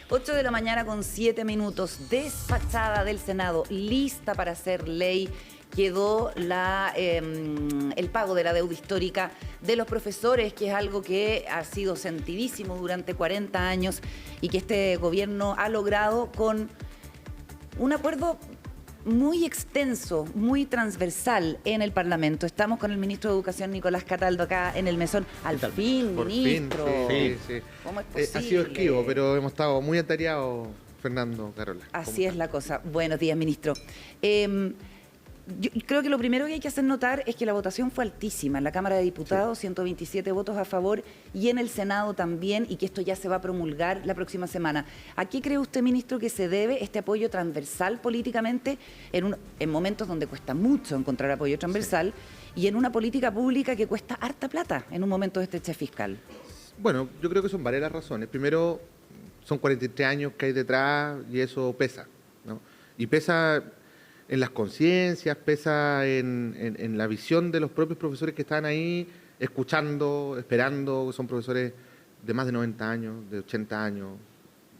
8 de la mañana con 7 minutos, despachada del Senado, lista para hacer ley, quedó el pago de la deuda histórica de los profesores, que es algo que ha sido sentidísimo durante 40 años y que este gobierno ha logrado con un acuerdo muy extenso, muy transversal en el Parlamento. Estamos con el ministro de Educación, Nicolás Cataldo, acá en el mesón. Al fin, Por ministro. Fin, sí. ¿Cómo es posible? Ha sido esquivo, pero hemos estado muy atareados, Fernando, Carola. Así es la cosa. Buenos días, ministro. Yo creo que lo primero que hay que hacer notar es que la votación fue altísima. En la Cámara de Diputados, 127 votos a favor, y en el Senado también, y que esto ya se va a promulgar la próxima semana. ¿A qué cree usted, ministro, que se debe este apoyo transversal políticamente en momentos donde cuesta mucho encontrar apoyo transversal y en una política pública que cuesta harta plata en un momento de estrechez fiscal? Bueno, yo creo que son varias las razones. Primero, son 43 años que hay detrás y eso pesa, ¿no? Y pesa en las conciencias, pesa en la visión de los propios profesores que están ahí escuchando, esperando. Son profesores de más de 90 años, de 80 años,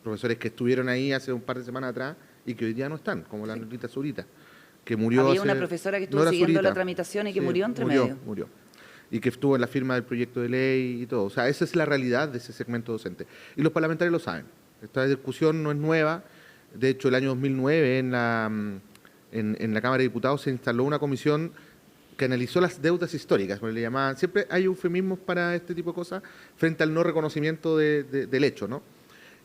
profesores que estuvieron ahí hace un par de semanas atrás y que hoy día no están, como la Nolita Zurita, que murió Había una profesora que estuvo siguiendo la tramitación y que murió entre medio. Murió. Y que estuvo en la firma del proyecto de ley y todo. O sea, esa es la realidad de ese segmento docente. Y los parlamentarios lo saben. Esta discusión no es nueva. De hecho, el año 2009 en la Cámara de Diputados se instaló una comisión que analizó las deudas históricas, porque le llamaban, siempre hay eufemismos para este tipo de cosas, frente al no reconocimiento del hecho, ¿no?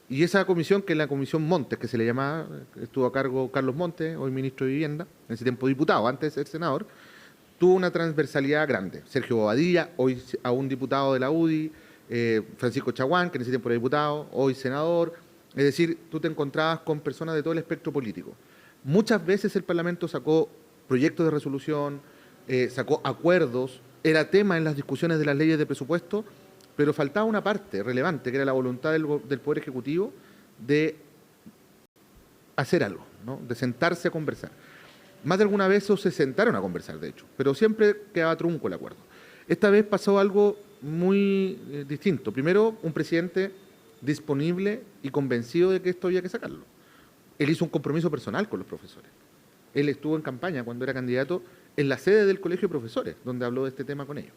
Y esa comisión, que es la Comisión Montes, que se le llamaba, estuvo a cargo Carlos Montes, hoy ministro de Vivienda, en ese tiempo diputado, antes de ser senador, tuvo una transversalidad grande. Sergio Bobadilla, hoy aún diputado de la UDI, Francisco Chaguán, que en ese tiempo era diputado, hoy senador. Es decir, tú te encontrabas con personas de todo el espectro político. Muchas veces el Parlamento sacó proyectos de resolución, sacó acuerdos, era tema en las discusiones de las leyes de presupuesto, pero faltaba una parte relevante, que era la voluntad del Poder Ejecutivo de hacer algo, ¿no? De sentarse a conversar. Más de alguna vez se sentaron a conversar, de hecho, pero siempre quedaba trunco el acuerdo. Esta vez pasó algo muy distinto. Primero, un presidente disponible y convencido de que esto había que sacarlo. Él hizo un compromiso personal con los profesores. Él estuvo en campaña cuando era candidato en la sede del Colegio de Profesores, donde habló de este tema con ellos.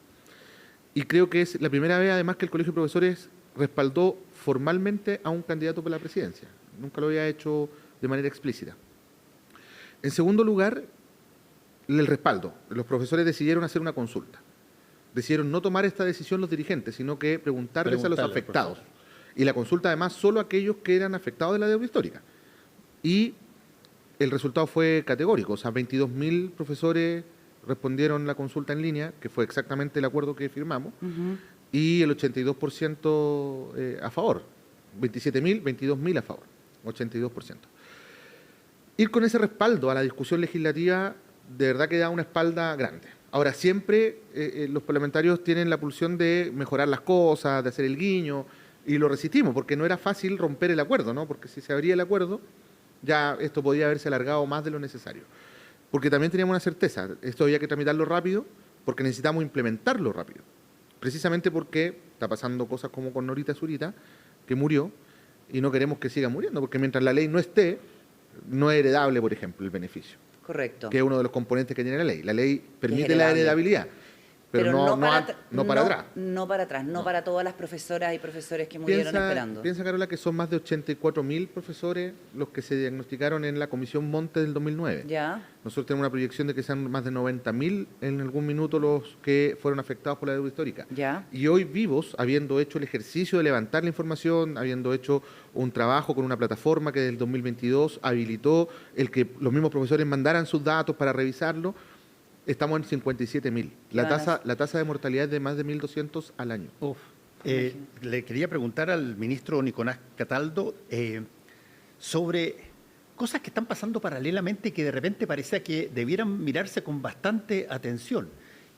Y creo que es la primera vez, además, que el Colegio de Profesores respaldó formalmente a un candidato para la presidencia. Nunca lo había hecho de manera explícita. En segundo lugar, el respaldo. Los profesores decidieron hacer una consulta. Decidieron no tomar esta decisión los dirigentes, sino que preguntarles a los afectados. Y la consulta, además, solo a aquellos que eran afectados de la deuda histórica. Y el resultado fue categórico. O sea, 22.000 profesores respondieron la consulta en línea, que fue exactamente el acuerdo que firmamos, y el 82% a favor. 27.000, 22.000 a favor, 82%. Ir con ese respaldo a la discusión legislativa de verdad que da una espalda grande. Ahora, siempre los parlamentarios tienen la pulsión de mejorar las cosas, de hacer el guiño, y lo resistimos, porque no era fácil romper el acuerdo, ¿no? Porque si se abría el acuerdo, ya esto podía haberse alargado más de lo necesario. Porque también teníamos una certeza, esto había que tramitarlo rápido, porque necesitamos implementarlo rápido. Precisamente porque está pasando cosas como con Nolita Zurita, que murió, y no queremos que siga muriendo, porque mientras la ley no esté, no es heredable, por ejemplo, el beneficio. Correcto. Que es uno de los componentes que tiene la ley. La ley permite la heredabilidad, pero no para atrás. No para atrás, no para todas las profesoras y profesores que murieron esperando. Piensa, Carola, que son más de 84.000 profesores los que se diagnosticaron en la Comisión Montes del 2009. Ya. Nosotros tenemos una proyección de que sean más de 90.000 en algún minuto los que fueron afectados por la deuda histórica. Ya. Y hoy vivos, habiendo hecho el ejercicio de levantar la información, habiendo hecho un trabajo con una plataforma que desde el 2022 habilitó el que los mismos profesores mandaran sus datos para revisarlo, estamos en 57.000. La tasa de mortalidad es de más de 1.200 al año. Le quería preguntar al ministro Nicolás Cataldo sobre cosas que están pasando paralelamente y que de repente parece que debieran mirarse con bastante atención.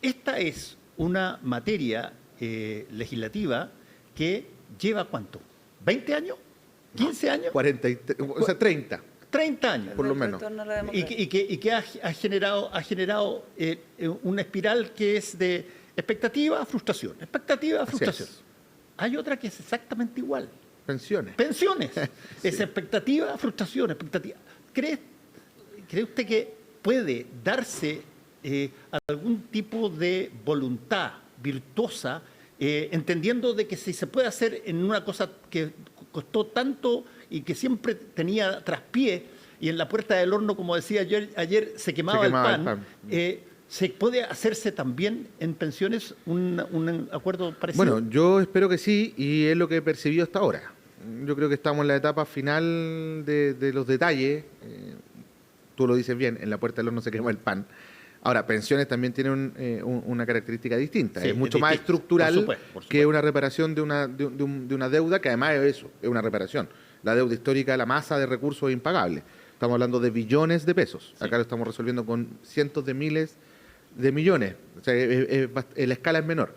Esta es una materia legislativa que lleva ¿cuánto? ¿20 años? ¿15 años? 30. 30 años. Por lo menos. Y que ha generado una espiral que es de expectativa a frustración, expectativa a frustración. Hay otra que es exactamente igual, Pensiones. Pensiones. Sí. Es expectativa, frustración, expectativa. ¿Cree usted que puede darse algún tipo de voluntad virtuosa, entendiendo de que si se puede hacer en una cosa que costó tanto y que siempre tenía traspié, y en la puerta del horno, como decía ayer se quemaba el pan. ¿Se puede hacerse también en pensiones un acuerdo parecido? Bueno, yo espero que sí, y es lo que he percibido hasta ahora. Yo creo que estamos en la etapa final de los detalles. Tú lo dices bien, en la puerta del horno se quema el pan. Ahora, pensiones también tienen una característica distinta. Sí, es mucho más estructural por supuesto. que una reparación de una deuda, que además es eso, es una reparación. La deuda histórica, la masa de recursos es impagable. Estamos hablando de billones de pesos. Sí. Acá lo estamos resolviendo con cientos de miles de millones. O sea, la escala es menor.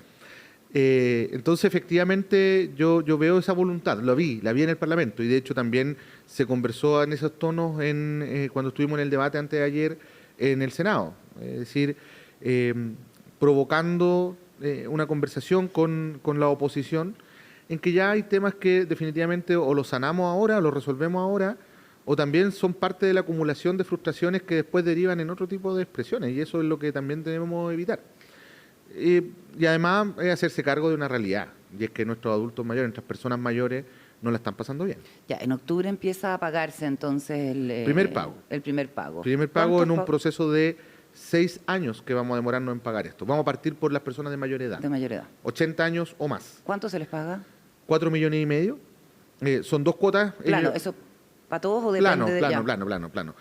Entonces, efectivamente, yo veo esa voluntad, la vi en el Parlamento, y de hecho también se conversó en esos tonos cuando estuvimos en el debate antes de ayer en el Senado. Es decir, provocando una conversación con la oposición en que ya hay temas que definitivamente o los sanamos ahora, o los resolvemos ahora, o también son parte de la acumulación de frustraciones que después derivan en otro tipo de expresiones, y eso es lo que también debemos evitar. Y además es hacerse cargo de una realidad, y es que nuestros adultos mayores, nuestras personas mayores, no la están pasando bien. Ya, en octubre empieza a pagarse entonces el Primer pago. El primer pago. Primer pago en un ¿Cuántos proceso de 6 años que vamos a demorarnos en pagar esto. Vamos a partir por las personas de mayor edad, de mayor edad? 80 años o más. ¿Cuánto se les paga? 4,5 millones. Son 2 cuotas. Plano, ¿eso para todos o depende de ya? Plano.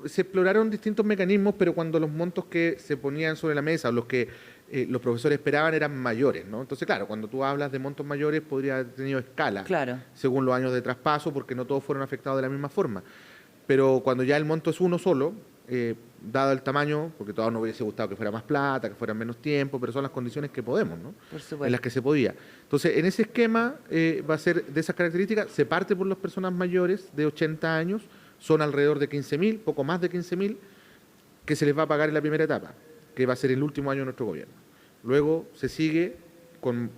Se exploraron distintos mecanismos, pero cuando los montos que se ponían sobre la mesa, o los que los profesores esperaban, eran mayores, ¿no? Entonces, claro, cuando tú hablas de montos mayores, podría haber tenido escala, Claro. según los años de traspaso, porque no todos fueron afectados de la misma forma. Pero cuando ya el monto es uno solo, dado el tamaño, porque todos nos hubiese gustado que fuera más plata, que fuera menos tiempo, pero son las condiciones que podemos, ¿no? Por supuesto. En las que se podía. Entonces, en ese esquema va a ser de esas características, se parte por las personas mayores de 80 años, son alrededor de 15.000, poco más de 15.000, que se les va a pagar en la primera etapa, que va a ser el último año de nuestro gobierno. Luego se sigue con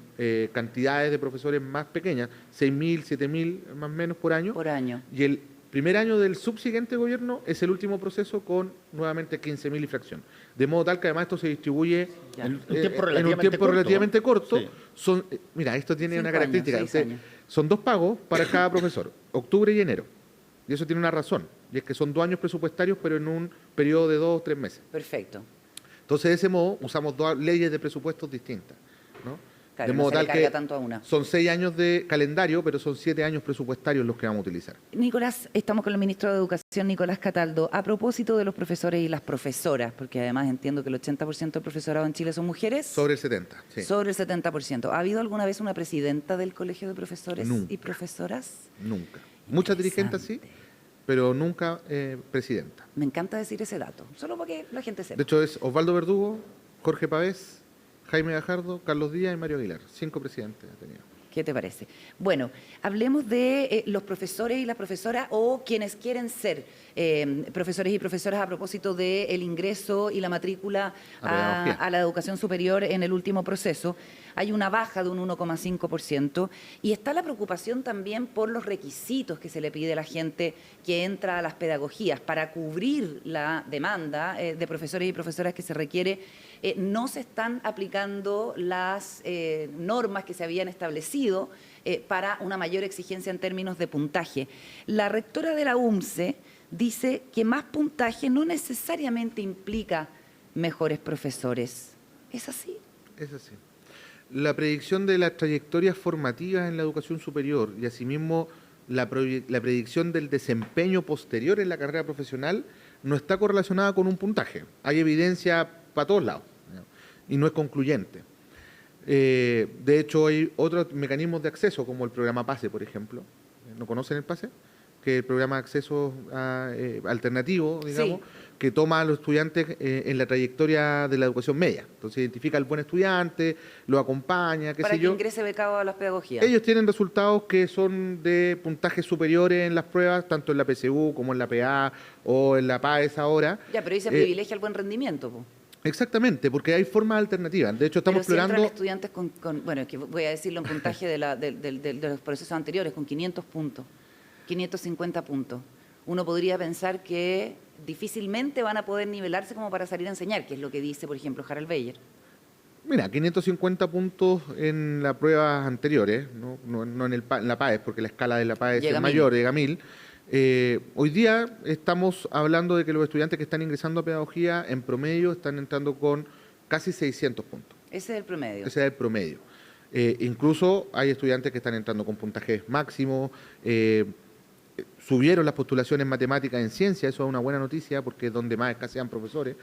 cantidades de profesores más pequeñas, 6.000, 7.000 más o menos por año. Por año. Y el primer año del subsiguiente gobierno es el último proceso con nuevamente 15.000 y fracción. De modo tal que además esto se distribuye Ya. En un tiempo en un tiempo relativamente corto. Sí. Mira, esto tiene 5 una años, característica. 6 años. Son 2 pagos para cada profesor, octubre y enero. Y eso tiene una razón, y es que son 2 años presupuestarios, pero en un periodo de 2 o 3 meses. Perfecto. Entonces, de ese modo, usamos 2 leyes de presupuestos distintas, ¿no? Claro, De no modo se le tal carga que tanto a una. son 6 años de calendario, pero son 7 años presupuestarios los que vamos a utilizar. Nicolás, estamos con el ministro de Educación, Nicolás Cataldo. A propósito de los profesores y las profesoras, porque además entiendo que el 80% del profesorado en Chile son mujeres. Sobre el 70%, sí. Sobre el 70%. ¿Ha habido alguna vez una presidenta del Colegio de Profesores Nunca. y Profesoras? Nunca. Muchas dirigentes sí, pero nunca presidenta. Me encanta decir ese dato, solo para que la gente sepa. De hecho, es Osvaldo Verdugo, Jorge Pavés, Jaime Gajardo, Carlos Díaz y Mario Aguilar. 5 presidentes ha tenido. ¿Qué te parece? Bueno, hablemos de los profesores y las profesoras o quienes quieren ser profesores y profesoras a propósito del ingreso y la matrícula a la educación superior en el último proceso. Hay una baja de un 1,5% y está la preocupación también por los requisitos que se le pide a la gente que entra a las pedagogías para cubrir la demanda de profesores y profesoras que se requiere. No se están aplicando las normas que se habían establecido para una mayor exigencia en términos de puntaje. La rectora de la UMCE dice que más puntaje no necesariamente implica mejores profesores. ¿Es así? Es así. La predicción de las trayectorias formativas en la educación superior y asimismo la predicción del desempeño posterior en la carrera profesional no está correlacionada con un puntaje. Hay evidencia para todos lados, ¿no? Y no es concluyente. De hecho, hay otros mecanismos de acceso, como el programa PASE, por ejemplo. ¿No conocen el PASE? Que es el programa de acceso alternativo, digamos, Sí. que toma a los estudiantes en la trayectoria de la educación media. Entonces identifica al buen estudiante, lo acompaña, qué Para sé que yo. ingrese becado a las pedagogías. Ellos tienen resultados que son de puntajes superiores en las pruebas, tanto en la PSU como en la PA o en la PAES ahora. Ya, pero ahí se privilegia el buen rendimiento, po. Exactamente, porque hay formas alternativas. De hecho, estamos Pero si entran explorando... estudiantes bueno, es que voy a decirlo en puntaje de los procesos anteriores, con 500 puntos, 550 puntos. Uno podría pensar que difícilmente van a poder nivelarse como para salir a enseñar, que es lo que dice, por ejemplo, Harald Beyer. Mira, 550 puntos en las pruebas anteriores, no en la PAES, porque la escala de la PAES Llega es a mayor, llega a 1000. Hoy día estamos hablando de que los estudiantes que están ingresando a pedagogía en promedio están entrando con casi 600 puntos. Ese es el promedio. Ese es el promedio. Incluso hay estudiantes que están entrando con puntajes máximos. Subieron las postulaciones en matemáticas, en ciencia, eso es una buena noticia porque es donde más escasean profesores.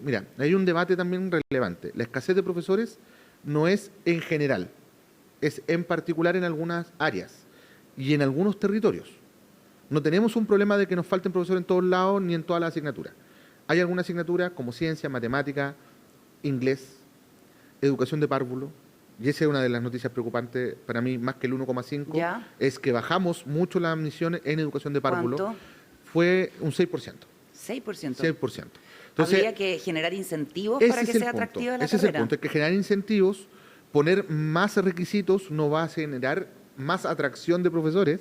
Mira, hay un debate también relevante. La escasez de profesores no es en general, es en particular en algunas áreas y en algunos territorios. No tenemos un problema de que nos falten profesores en todos lados ni en todas las asignaturas. Hay algunas asignaturas como ciencia, matemática, inglés, educación de párvulo, y esa es una de las noticias preocupantes para mí, más que el 1,5, es que bajamos mucho las admisiones en educación de párvulo. ¿Cuánto? Fue un 6%. 6%. 6%. Entonces, habría que generar incentivos para que sea atractiva la carrera. Ese es el punto, hay que generar incentivos, poner más requisitos, no va a generar más atracción de profesores,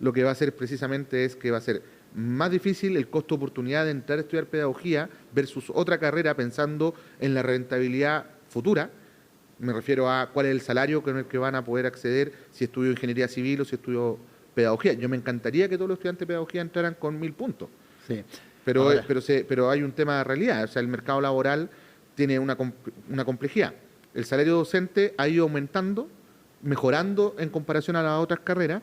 lo que va a hacer precisamente es que va a ser más difícil el costo de oportunidad de entrar a estudiar pedagogía versus otra carrera pensando en la rentabilidad futura. Me refiero a cuál es el salario con el que van a poder acceder si estudio ingeniería civil o si estudio pedagogía. Yo me encantaría que todos los estudiantes de pedagogía entraran con 1000 puntos. Sí. Pero hay un tema de realidad. O sea, el mercado laboral tiene una complejidad. El salario docente ha ido aumentando, mejorando en comparación a las otras carreras,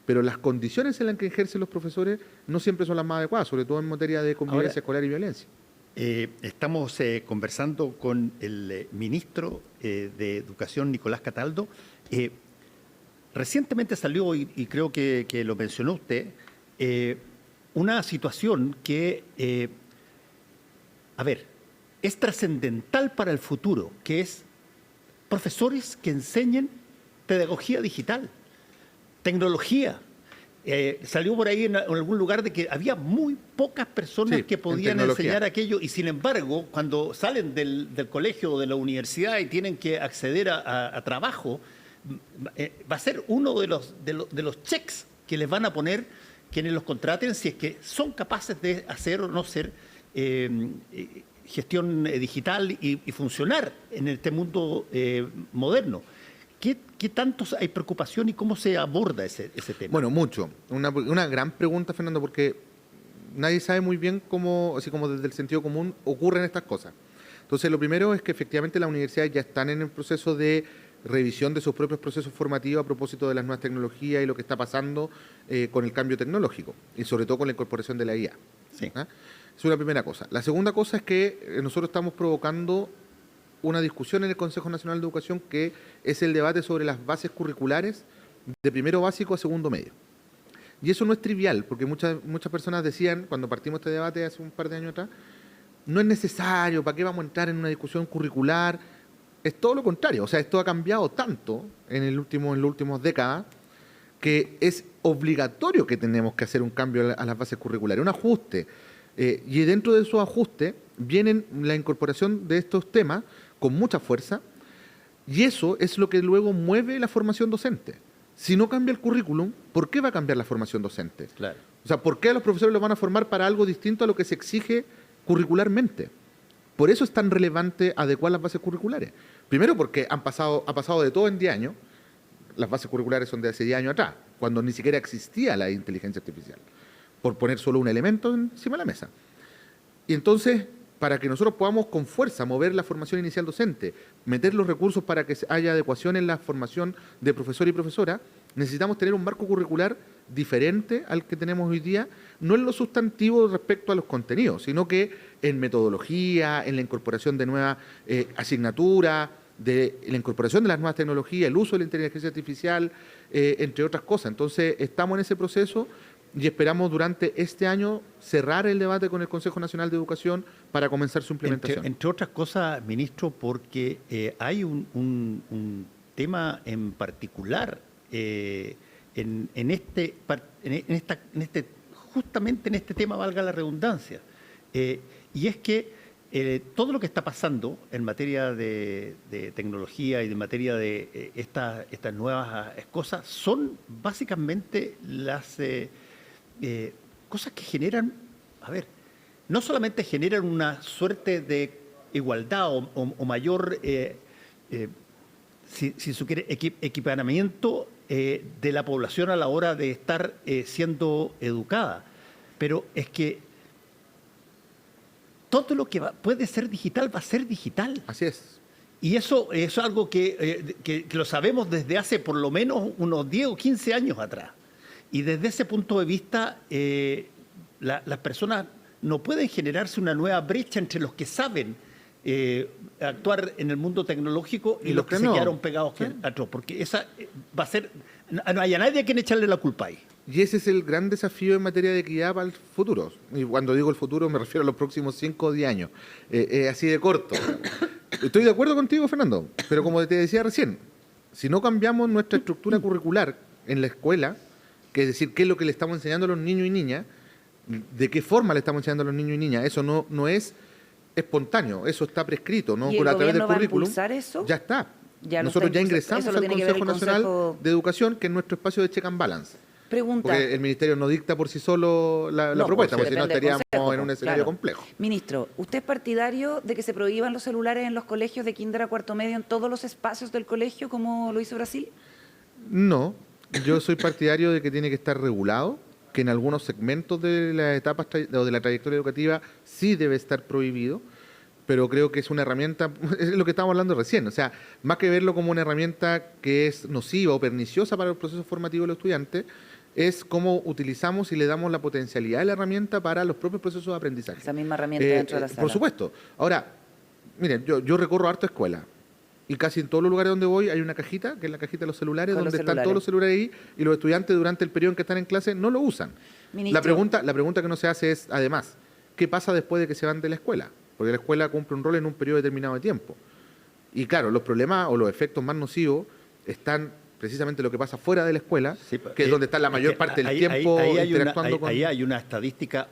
pero las condiciones en las que ejercen los profesores no siempre son las más adecuadas, sobre todo en materia de convivencia escolar y violencia. Estamos conversando con el ministro de Educación, Nicolás Cataldo. Recientemente salió, y creo que lo mencionó usted, una situación que, es trascendental para el futuro, que es profesores que enseñen pedagogía digital, tecnología. Salió por ahí en algún lugar de que había muy pocas personas que podían enseñar aquello y sin embargo cuando salen del colegio o de la universidad y tienen que acceder a trabajo, va a ser uno de los checks que les van a poner quienes los contraten si es que son capaces de hacer o no hacer gestión digital y funcionar en este mundo moderno. ¿Qué tanto hay preocupación y cómo se aborda ese tema? Bueno, mucho. Una gran pregunta, Fernando, porque nadie sabe muy bien cómo, así como desde el sentido común, ocurren estas cosas. Entonces, lo primero es que efectivamente las universidades ya están en el proceso de revisión de sus propios procesos formativos a propósito de las nuevas tecnologías y lo que está pasando con el cambio tecnológico y sobre todo con la incorporación de la IA. Sí. ¿Ah? Es una primera cosa. La segunda cosa es que nosotros estamos provocando una discusión en el Consejo Nacional de Educación que es el debate sobre las bases curriculares de primero básico a segundo medio. Y eso no es trivial, porque muchas personas decían, cuando partimos este debate hace un par de años atrás, no es necesario, ¿para qué vamos a entrar en una discusión curricular? Es todo lo contrario, o sea, esto ha cambiado tanto en las últimas décadas que es obligatorio que tenemos que hacer un cambio a las bases curriculares, un ajuste. Y dentro de esos ajustes viene la incorporación de estos temas con mucha fuerza, y eso es lo que luego mueve la formación docente. Si no cambia el currículum, ¿por qué va a cambiar la formación docente? Claro. O sea, ¿por qué a los profesores los van a formar para algo distinto a lo que se exige curricularmente? Por eso es tan relevante adecuar las bases curriculares. Primero porque ha pasado de todo en 10 años. Las bases curriculares son de hace 10 años atrás, cuando ni siquiera existía la inteligencia artificial, por poner solo un elemento encima de la mesa. Y entonces, para que nosotros podamos con fuerza mover la formación inicial docente, meter los recursos para que haya adecuación en la formación de profesor y profesora, necesitamos tener un marco curricular diferente al que tenemos hoy día, no en lo sustantivo respecto a los contenidos, sino que en metodología, en la incorporación de nuevas asignaturas, de la incorporación de las nuevas tecnologías, el uso de la inteligencia artificial, entre otras cosas. Entonces, estamos en ese proceso y esperamos durante este año cerrar el debate con el Consejo Nacional de Educación para comenzar su implementación. Entre otras cosas, ministro, porque hay un tema en particular justamente en este tema, valga la redundancia, y es que todo lo que está pasando en materia de tecnología y en materia de estas nuevas cosas son básicamente las cosas que generan, a ver, no solamente generan una suerte de igualdad o mayor, si se quiere, equiparamiento de la población a la hora de estar siendo educada, pero es que todo lo que puede ser digital va a ser digital. Así es. Y eso es algo que lo sabemos desde hace por lo menos unos 10 o 15 años atrás. Y desde ese punto de vista, las personas no pueden generarse una nueva brecha entre los que saben actuar en el mundo tecnológico y los que se quedaron pegados atrás, porque esa va a ser, no hay a nadie a quien echarle la culpa ahí. Y ese es el gran desafío en materia de equidad para el futuro. Y cuando digo el futuro me refiero a los próximos 5 o 10 años. Así de corto. Estoy de acuerdo contigo, Fernando, pero como te decía recién, si no cambiamos nuestra estructura curricular en la escuela, que es decir, qué es lo que le estamos enseñando a los niños y niñas, de qué forma le estamos enseñando a los niños y niñas, eso no es espontáneo, eso está prescrito, ¿no? ¿Y el a través del gobierno va a currículum. impulsar eso? Ya está. Ya Nosotros ya ingresamos al Consejo Nacional de Educación, que es nuestro espacio de check and balance. Pregunta. Porque el Ministerio no dicta por sí solo la propuesta, porque si no estaríamos en un escenario complejo. Ministro, ¿usted es partidario de que se prohíban los celulares en los colegios de kinder a cuarto medio en todos los espacios del colegio, como lo hizo Brasil? No, yo soy partidario de que tiene que estar regulado, que en algunos segmentos de las etapas o de la trayectoria educativa sí debe estar prohibido, pero creo que es una herramienta, es lo que estábamos hablando recién, o sea, más que verlo como una herramienta que es nociva o perniciosa para el proceso formativo de los estudiantes, es cómo utilizamos y le damos la potencialidad de la herramienta para los propios procesos de aprendizaje. Esa misma herramienta dentro de la sala. Por supuesto. Ahora, miren, yo recorro harto escuela y casi en todos los lugares donde voy hay una cajita, que es la cajita de los celulares, donde están todos los celulares ahí y los estudiantes durante el periodo en que están en clase no lo usan. La pregunta que no se hace es, además, ¿qué pasa después de que se van de la escuela? Porque la escuela cumple un rol en un periodo determinado de tiempo. Y claro, los problemas o los efectos más nocivos están precisamente lo que pasa fuera de la escuela, sí, que es donde está la mayor parte del tiempo interactuando con... Ahí hay una estadística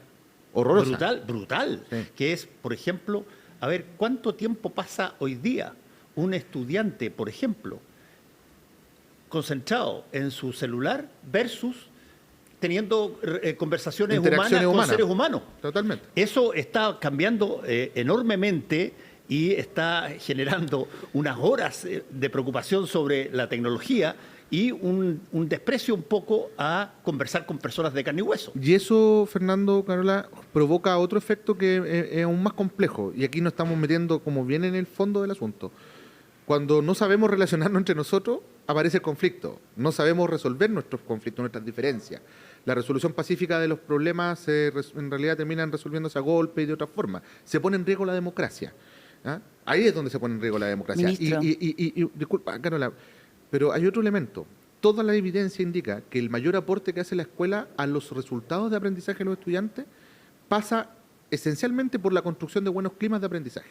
horrorosa. brutal, sí. Que es, por ejemplo, a ver, ¿cuánto tiempo pasa hoy día un estudiante, por ejemplo, concentrado en su celular versus teniendo conversaciones humanas con seres humanos? Totalmente. Eso está cambiando enormemente y está generando unas horas de preocupación sobre la tecnología y un desprecio un poco a conversar con personas de carne y hueso. Y eso, Fernando, Carola, provoca otro efecto que es aún más complejo. Y aquí nos estamos metiendo como bien en el fondo del asunto. Cuando no sabemos relacionarnos entre nosotros, aparece el conflicto. No sabemos resolver nuestros conflictos, nuestras diferencias. La resolución pacífica de los problemas en realidad terminan resolviéndose a golpe y de otra forma. Se pone en riesgo la democracia. ¿Ah? Ahí es donde se pone en riesgo la democracia. Y disculpa, Carola, pero hay otro elemento. Toda la evidencia indica que el mayor aporte que hace la escuela a los resultados de aprendizaje de los estudiantes pasa esencialmente por la construcción de buenos climas de aprendizaje.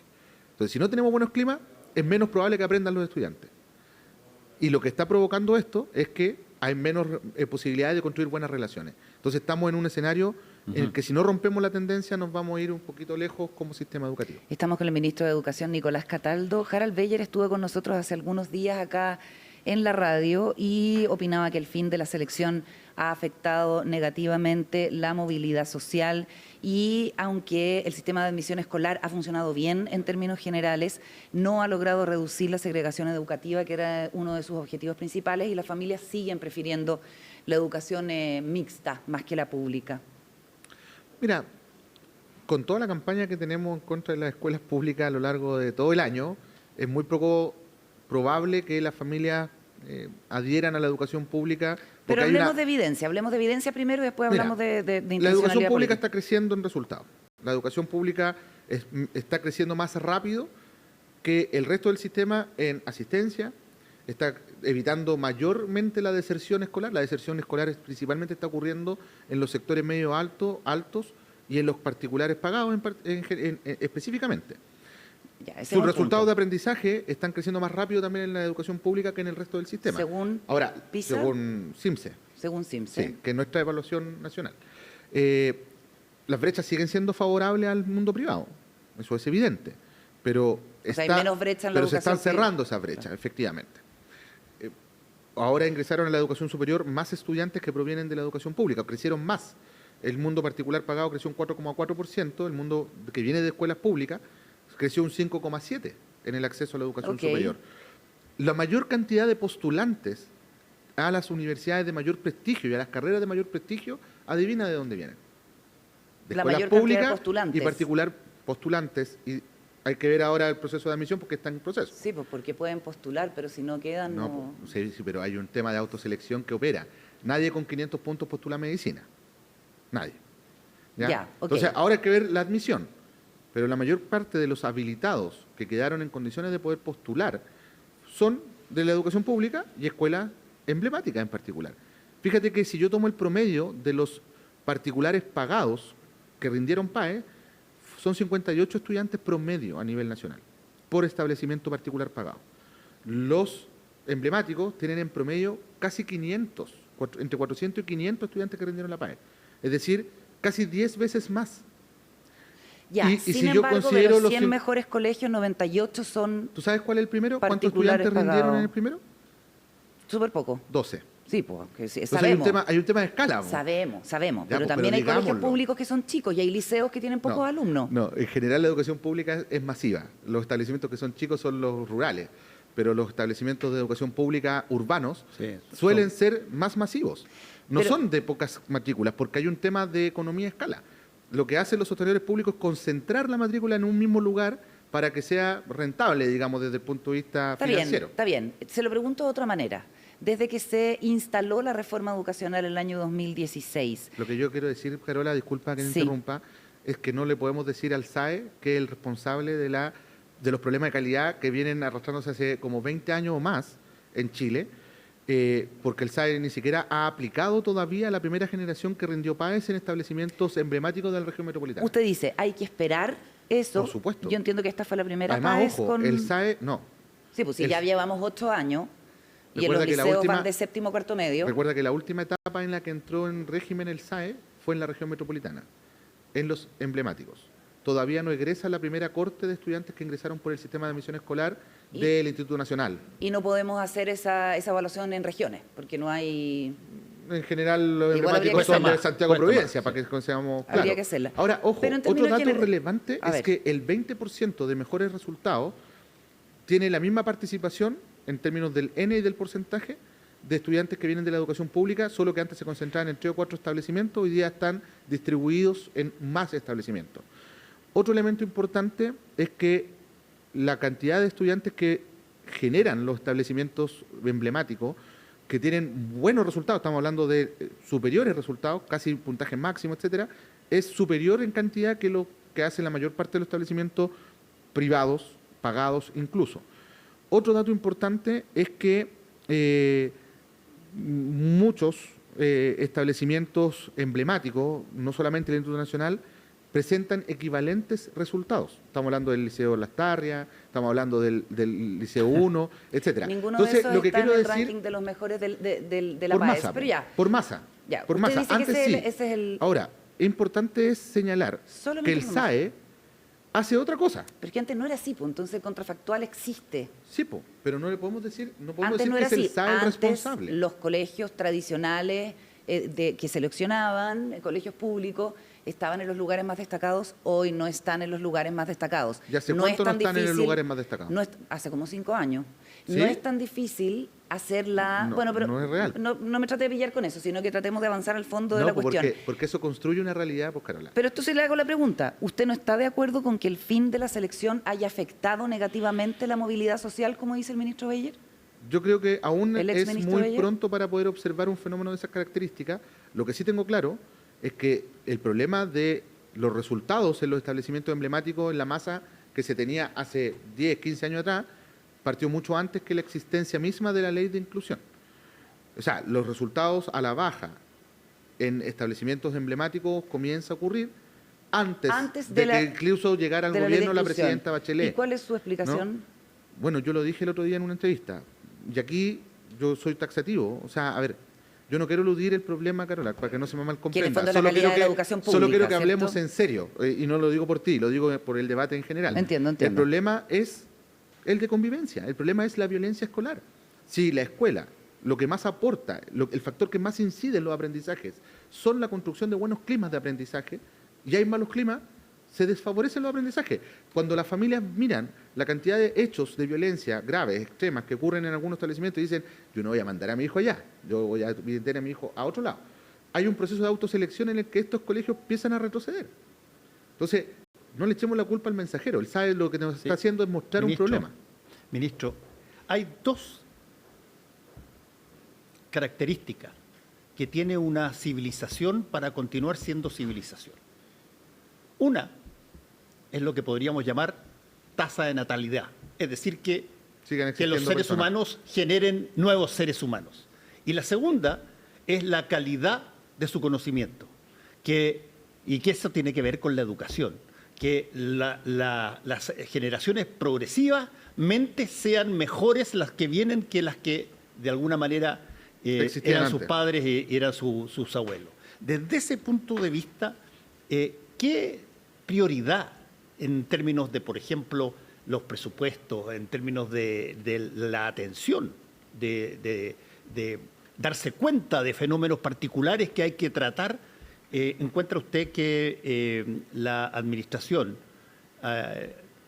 Entonces, si no tenemos buenos climas, es menos probable que aprendan los estudiantes. Y lo que está provocando esto es que hay menos posibilidades de construir buenas relaciones. Entonces, estamos en un escenario en el que si no rompemos la tendencia nos vamos a ir un poquito lejos como sistema educativo. Estamos con el ministro de Educación, Nicolás Cataldo. Harald Beyer estuvo con nosotros hace algunos días acá en la radio y opinaba que el fin de la selección ha afectado negativamente la movilidad social y aunque el sistema de admisión escolar ha funcionado bien en términos generales, no ha logrado reducir la segregación educativa, que era uno de sus objetivos principales, y las familias siguen prefiriendo la educación mixta más que la pública. Mira, con toda la campaña que tenemos en contra de las escuelas públicas a lo largo de todo el año, es muy poco probable que las familias adhieran a la educación pública. Pero hablemos de evidencia primero y después hablamos de intencionalidad. La educación pública está creciendo en resultados. La educación pública está creciendo más rápido que el resto del sistema en asistencia, está evitando mayormente la deserción escolar. La deserción escolar principalmente está ocurriendo en los sectores medio altos y en los particulares pagados específicamente. Sus resultados de aprendizaje están creciendo más rápido también en la educación pública que en el resto del sistema. Según PISA, según CIMSE. Según CIMSE. Sí, que es nuestra evaluación nacional. Las brechas siguen siendo favorables al mundo privado. eso es evidente. Pero, O sea, hay menos brecha en la pero se están educación cerrando esas brechas, efectivamente. Ahora ingresaron a la educación superior más estudiantes que provienen de la educación pública, crecieron más. El mundo particular pagado creció un 4,4%, el mundo que viene de escuelas públicas creció un 5,7% en el acceso a la educación superior. La mayor cantidad de postulantes a las universidades de mayor prestigio y a las carreras de mayor prestigio, adivina de dónde vienen. De la escuelas mayor cantidad de públicas postulantes. y particular postulantes. Y hay que ver ahora el proceso de admisión porque está en proceso. Sí, pues porque pueden postular, pero si no quedan, no... No, sí, pero hay un tema de autoselección que opera. Nadie con 500 puntos postula medicina. Nadie. Ya, ok. Entonces, ahora hay que ver la admisión. Pero la mayor parte de los habilitados que quedaron en condiciones de poder postular son de la educación pública y escuelas emblemáticas en particular. Fíjate que si yo tomo el promedio de los particulares pagados que rindieron PAE, son 58 estudiantes promedio a nivel nacional, por establecimiento particular pagado. Los emblemáticos tienen en promedio casi 500, entre 400 y 500 estudiantes que rindieron la PAE. Es decir, casi 10 veces más. Ya, y sin si yo embargo, de considero los los 100 cien- mejores colegios, 98 son ¿Tú sabes cuál es el primero? ¿Cuántos particulares estudiantes rindieron pagados. en el primero? súper poco. 12. Sí, pues, que sí, Entonces hay un sabemos. tema de escala. ¿no? Sabemos. Ya, Pero pues, también pero hay colegios digámoslo. públicos que son chicos y hay liceos que tienen pocos No, alumnos. No, en general la educación pública es masiva. Los establecimientos que son chicos son los rurales, pero los establecimientos de educación pública urbanos Sí, suelen ser más masivos. No Pero- son de pocas matrículas, porque hay un tema de economía a escala. Lo que hacen los hospitales públicos es concentrar la matrícula en un mismo lugar para que sea rentable, digamos, desde el punto de vista financiero. Está bien. Se lo pregunto de otra manera. Desde que se instaló la reforma educacional en el año 2016, Lo que yo quiero decir, Carola, disculpa que me Sí. interrumpa, es que no le podemos decir al SAE que es el responsable de los problemas de calidad que vienen arrastrándose hace como 20 años o más en Chile, porque el SAE ni siquiera ha aplicado todavía la primera generación que rindió PAES en establecimientos emblemáticos de la región metropolitana. usted dice, hay que esperar eso. Por supuesto. Yo entiendo que esta fue la primera Además, PAES ojo, con... el SAE, no. Sí, pues si el- ya llevamos 8 años y en Recuerda los que la liceos última- van de séptimo, cuarto medio. Recuerda que la última etapa en la que entró en régimen el SAE fue en la región metropolitana, en los emblemáticos. Todavía no egresa la primera corte de estudiantes que ingresaron por el sistema de admisión escolar Y- del Instituto Nacional. Y no podemos hacer esa evaluación en regiones, porque no hay... En general, los Igual habría emblemáticos que son de hacerla. Santiago Cuesta Providencia, más, para que seamos Habría claros. que hacerla. Ahora, ojo, Pero en otro términos dato generales- relevante A es ver. que el 20% de mejores resultados tiene la misma participación en términos del N y del porcentaje de estudiantes que vienen de la educación pública, solo que antes se concentraban en 3 o 4 establecimientos, hoy día están distribuidos en más establecimientos. Otro elemento importante es que la cantidad de estudiantes que generan los establecimientos emblemáticos, que tienen buenos resultados, estamos hablando de superiores resultados, casi puntaje máximo, etcétera, es superior en cantidad que lo que hacen la mayor parte de los establecimientos privados, pagados incluso. Otro dato importante es que muchos establecimientos emblemáticos, no solamente el Instituto Nacional, presentan equivalentes resultados. Estamos hablando del Liceo Las Tarrias, estamos hablando del Liceo 1, etcétera. Ninguno Entonces, de esos lo que está en quiero el decir, ranking de los mejores de la por PAES. masa, Pero ya, por masa, ya. por Usted masa. dice que Antes ese, sí. ese es el... Ahora, importante es señalar Solamente que el por masa. SAE hace otra cosa. Pero es que antes no era así, pues entonces el contrafactual existe. Sí, pero no le podemos decir, no podemos Antes decir no que era es el así. SAE el Antes responsable. los colegios tradicionales que seleccionaban, colegios públicos, estaban en los lugares más destacados, hoy no están en los lugares más destacados. ¿Y hace No cuánto es no tan están en los difícil- lugares más destacados? no es- hace como 5 años. ¿Sí? No es tan difícil hacerla... No, bueno, pero no es real. No me trate de pillar con eso, sino que tratemos de avanzar al fondo de No, la cuestión. porque eso construye una realidad, pues, Carola. Pero esto sí le hago la pregunta. ¿Usted no está de acuerdo con que el fin de la selección haya afectado negativamente la movilidad social, como dice el ministro Beyer? Yo creo que aún ¿El es exministro muy Beyer? pronto para poder observar un fenómeno de esas características. Lo que sí tengo claro es que el problema de los resultados en los establecimientos emblemáticos en la masa que se tenía hace 10, 15 años atrás, partió mucho antes que la existencia misma de la ley de inclusión. O sea, los resultados a la baja en establecimientos emblemáticos comienza a ocurrir antes de que incluso llegara al de la ley de gobierno la inclusión. presidenta Bachelet. ¿Y cuál es su explicación? Bueno, yo lo dije el otro día en una entrevista, y aquí yo soy taxativo. O sea, a ver, Yo no quiero eludir el problema, Carola, para que no se me Que en el malcomprenda. fondo la calidad de la educación pública, Solo quiero que ¿cierto? hablemos en serio, y no lo digo por ti, lo digo por el debate en general. Entiendo. El problema es el de convivencia, el problema es la violencia escolar. Si la escuela, lo que más aporta, el factor que más incide en los aprendizajes, son la construcción de buenos climas de aprendizaje, y hay malos climas, se desfavorecen los aprendizajes. Cuando las familias miran la cantidad de hechos de violencia graves, extremas, que ocurren en algunos establecimientos y dicen, yo no voy a mandar a mi hijo allá, yo voy a meter a mi hijo a otro lado. Hay un proceso de autoselección en el que estos colegios empiezan a retroceder. Entonces, no le echemos la culpa al mensajero. Él sabe lo que nos está haciendo es mostrar un problema. Ministro, hay dos características que tiene una civilización para continuar siendo civilización. Una es lo que podríamos llamar tasa de natalidad, es decir, que los seres humanos generen nuevos seres humanos. Y la segunda es la calidad de su conocimiento, y que eso tiene que ver con la educación, que las generaciones progresivamente sean mejores las que vienen que las que de alguna manera eran sus padres y eran sus abuelos. Desde ese punto de vista, ¿qué prioridad en términos de, por ejemplo, los presupuestos, en términos de la atención, de darse cuenta de fenómenos particulares que hay que tratar, encuentra usted que la administración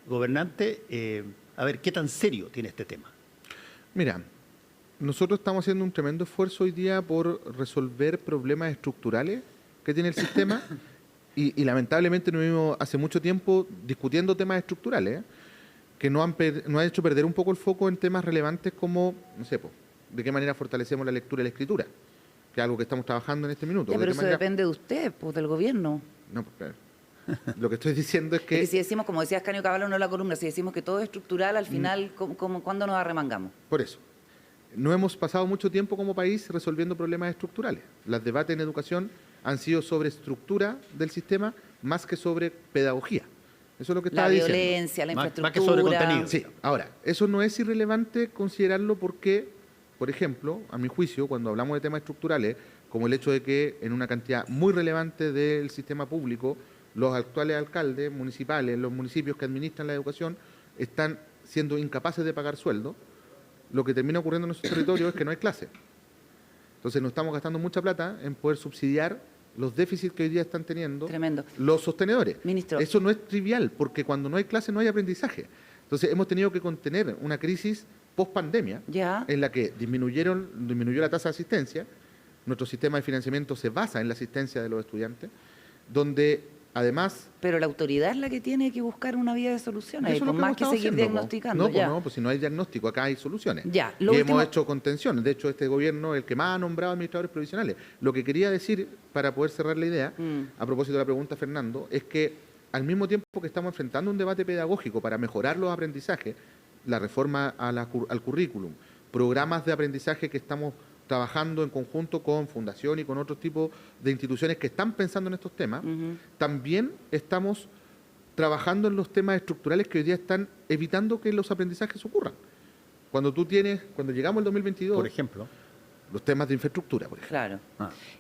gobernante, a ver, qué tan serio tiene este tema? Mira, nosotros estamos haciendo un tremendo esfuerzo hoy día por resolver problemas estructurales que tiene el sistema y lamentablemente nos vimos hace mucho tiempo discutiendo temas estructurales que nos han hecho perder un poco el foco en temas relevantes como, no sé, de qué manera fortalecemos la lectura y la escritura, que es algo que estamos trabajando en este minuto. Ya, pero eso depende de usted, pues, del gobierno. No, pues claro. Lo que estoy diciendo es que... Es que si decimos, como decía Ascanio Cavallo en la columna, si decimos que todo es estructural, al final, ¿cuándo nos arremangamos? Por eso. No hemos pasado mucho tiempo como país resolviendo problemas estructurales. Los debates en educación han sido sobre estructura del sistema más que sobre pedagogía. Eso es lo que estaba diciendo. La violencia, la infraestructura. Más que sobre contenido. Sí, ahora, eso no es irrelevante considerarlo porque, por ejemplo, a mi juicio, cuando hablamos de temas estructurales, como el hecho de que en una cantidad muy relevante del sistema público, los actuales alcaldes municipales, los municipios que administran la educación, están siendo incapaces de pagar sueldo, lo que termina ocurriendo en nuestro territorio es que no hay clase. Entonces nos estamos gastando mucha plata en poder subsidiar los déficits que hoy día están teniendo los sostenedores. Ministro. Eso no es trivial, porque cuando no hay clase no hay aprendizaje. Entonces hemos tenido que contener una crisis post-pandemia en la que disminuyó la tasa de asistencia. Nuestro sistema de financiamiento se basa en la asistencia de los estudiantes, donde además... Pero la autoridad es la que tiene que buscar una vía de solución, Eso es lo más que seguir haciendo, diagnosticando. Pues si no hay diagnóstico, acá hay soluciones. Y último... hemos hecho contención. De hecho, este gobierno es el que más ha nombrado administradores provisionales. Lo que quería decir, para poder cerrar la idea, a propósito de la pregunta, Fernando, es que al mismo tiempo que estamos enfrentando un debate pedagógico para mejorar los aprendizajes, la reforma al currículum, programas de aprendizaje que estamos trabajando en conjunto con Fundación y con otros tipos de instituciones que están pensando en estos temas, también estamos trabajando en los temas estructurales que hoy día están evitando que los aprendizajes ocurran. Cuando llegamos al 2022... Por ejemplo... Los temas de infraestructura, por ejemplo.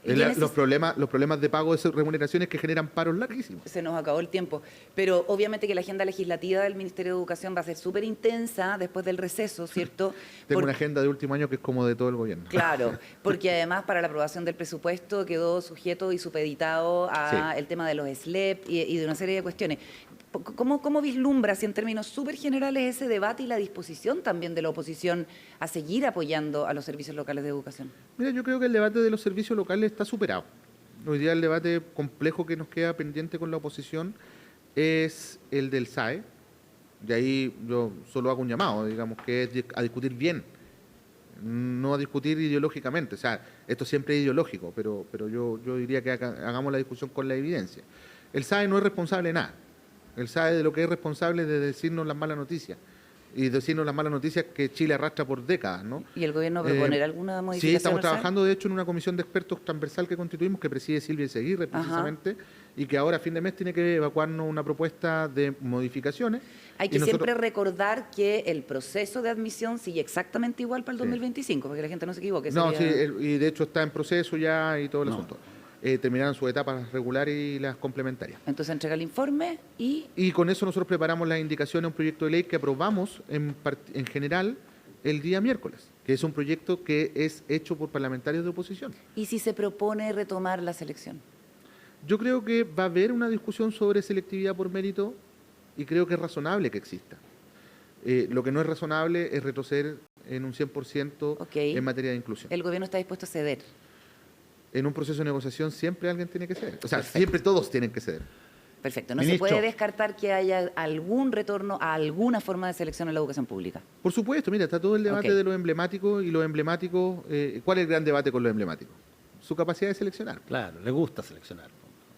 Claro. Los problemas de pago de remuneraciones que generan paros larguísimos. Se nos acabó el tiempo. Pero obviamente que la agenda legislativa del Ministerio de Educación va a ser súper intensa después del receso, ¿cierto? Tengo una agenda de último año que es como de todo el gobierno. Claro, porque además para la aprobación del presupuesto quedó sujeto y supeditado a el tema de los SLEP y de una serie de cuestiones. ¿Cómo vislumbras en términos súper generales ese debate y la disposición también de la oposición a seguir apoyando a los servicios locales de educación? Mira, yo creo que el debate de los servicios locales está superado. Hoy día el debate complejo que nos queda pendiente con la oposición es el del SAE. Y ahí yo solo hago un llamado, digamos, que es a discutir bien, no a discutir ideológicamente. O sea, esto siempre es ideológico, pero yo diría que hagamos la discusión con la evidencia. El SAE no es responsable de nada. El SAE de lo que es responsable es de decirnos las malas noticias. y decirnos las malas noticias que Chile arrastra por décadas, ¿no? ¿Y el gobierno proponer alguna modificación? Sí, estamos al SAE? trabajando, de hecho, en una comisión de expertos transversal que constituimos, que preside Silvia Seguirre, precisamente, y que ahora a fin de mes tiene que evacuarnos una propuesta de modificaciones. Hay que Y nosotros- siempre recordar que el proceso de admisión sigue exactamente igual para el 2025, para que la gente no se equivoque. No, sí, sería- y de hecho está en proceso ya y todo el asunto. Terminaron sus etapas regulares y las complementarias. Entonces entrega el informe y Y con eso nosotros preparamos las indicaciones a un proyecto de ley que aprobamos en general el día miércoles, que es un proyecto que es hecho por parlamentarios de oposición. si se propone retomar la selección. Yo creo que va a haber una discusión sobre selectividad por mérito y creo que es razonable que exista. Lo que no es razonable es retroceder en un 100% Ok. en materia de inclusión. El gobierno está dispuesto a ceder. En un proceso de negociación siempre alguien tiene que ceder. O sea, Perfecto. siempre todos tienen que ceder. Perfecto. No Ministro. se puede descartar que haya algún retorno a alguna forma de selección en la educación pública. Por supuesto, mira, está todo el debate Ok. de lo emblemático y lo emblemático. ¿Cuál es el gran debate con lo emblemático? Su capacidad de seleccionar. Claro, le gusta seleccionar.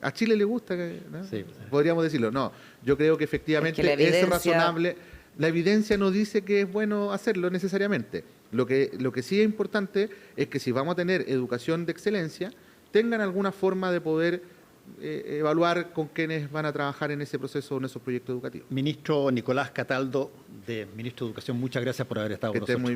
A Chile le gusta, ¿no? Sí. Podríamos decirlo. No, yo creo que efectivamente Es que la es evidencia- razonable. La evidencia no dice que es bueno hacerlo necesariamente. Lo que sí es importante es que si vamos a tener educación de excelencia, tengan alguna forma de poder evaluar con quienes van a trabajar en ese proceso, en esos proyectos educativos. Ministro Nicolás Cataldo, ministro de Educación, muchas gracias por haber estado Que con estén nosotros. muy bien.